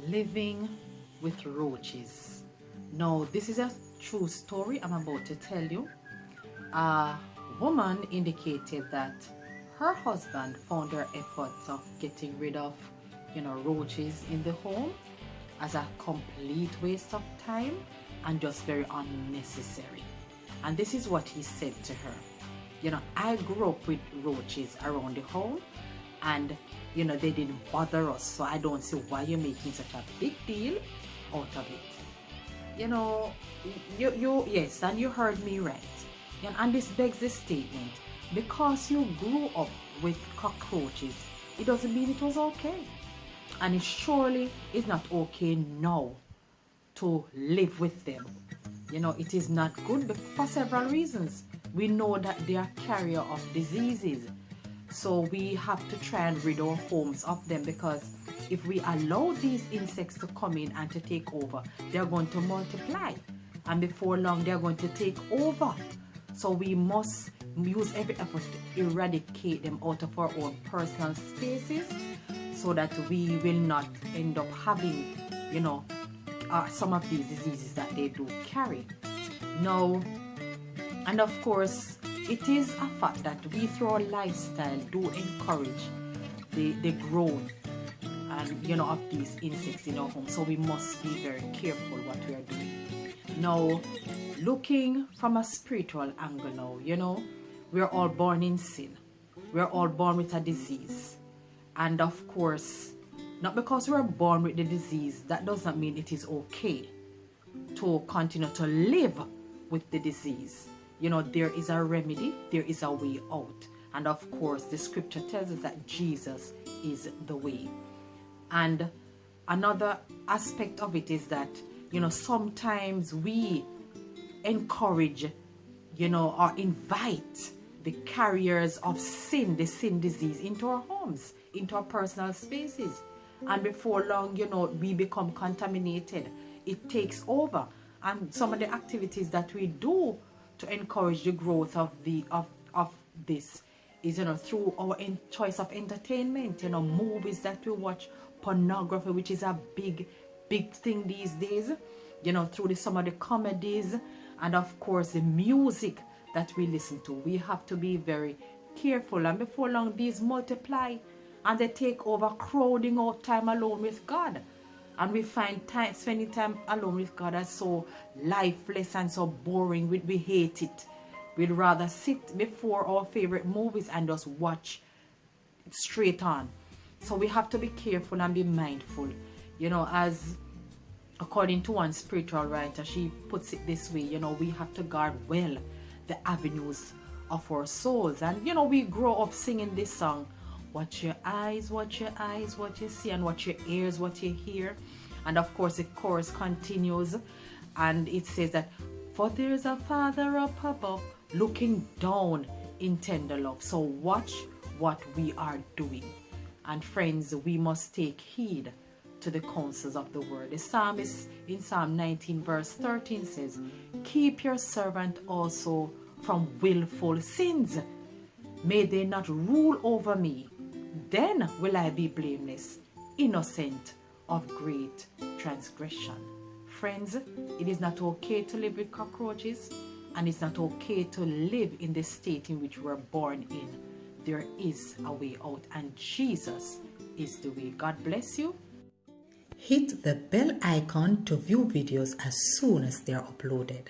living with roaches. Now, this is a true story I'm about to tell you. A woman indicated that her husband found her efforts of getting rid of, roaches in the home as a complete waste of time and just very unnecessary. And this is what he said to her. I grew up with roaches around the home, and they didn't bother us, so I don't see why you're making such a big deal out of it. Yes, and you heard me right. And this begs the statement: because you grew up with cockroaches, it doesn't mean it was okay. And it surely is not okay now to live with them. It is not good for several reasons. We know that they are carrier of diseases. So we have to try and rid our homes of them, because if we allow these insects to come in and to take over, they're going to multiply. And before long, they're going to take over. So we must use every effort to eradicate them out of our own personal spaces, so that we will not end up having, some of these diseases that they do carry. Now, and of course, it is a fact that we through our lifestyle do encourage the growth and of these insects in our home. So we must be very careful what we are doing. Now, looking from a spiritual angle now, we're all born in sin. We're all born with a disease. And of course, not because we're born with the disease, that does not mean it is okay to continue to live with the disease. There is a remedy, there is a way out. And of course, the scripture tells us that Jesus is the way. And another aspect of it is that, sometimes we encourage, or invite the carriers of sin, the sin disease, into our homes, into our personal spaces. And before long, we become contaminated. It takes over. And some of the activities that we do to encourage the growth of this is, through our choice of entertainment, movies that we watch, pornography, which is a big thing these days, through some of the comedies, and of course the music that we listen to. We have to be very careful, and before long these multiply and they take over, crowding out time alone with God. And we find spending time alone with God as so lifeless and so boring. We hate it. We'd rather sit before our favorite movies and just watch straight on. So we have to be careful and be mindful. As according to one spiritual writer, she puts it this way, we have to guard well the avenues of our souls. And we grow up singing this song: watch your eyes, what you see, and watch your ears, what you hear. And of course the chorus continues, and it says that, for there's a Father up above looking down in tender love. So watch what we are doing. And friends, we must take heed to the counsels of the word. The psalmist in Psalm 19 verse 13 says, keep your servant also from willful sins. May they not rule over me. Then will I be blameless, innocent of great transgression. Friends, it is not okay to live with cockroaches, and it's not okay to live in the state in which we were born in. There is a way out, and Jesus is the way. God bless you. Hit the bell icon to view videos as soon as they are uploaded.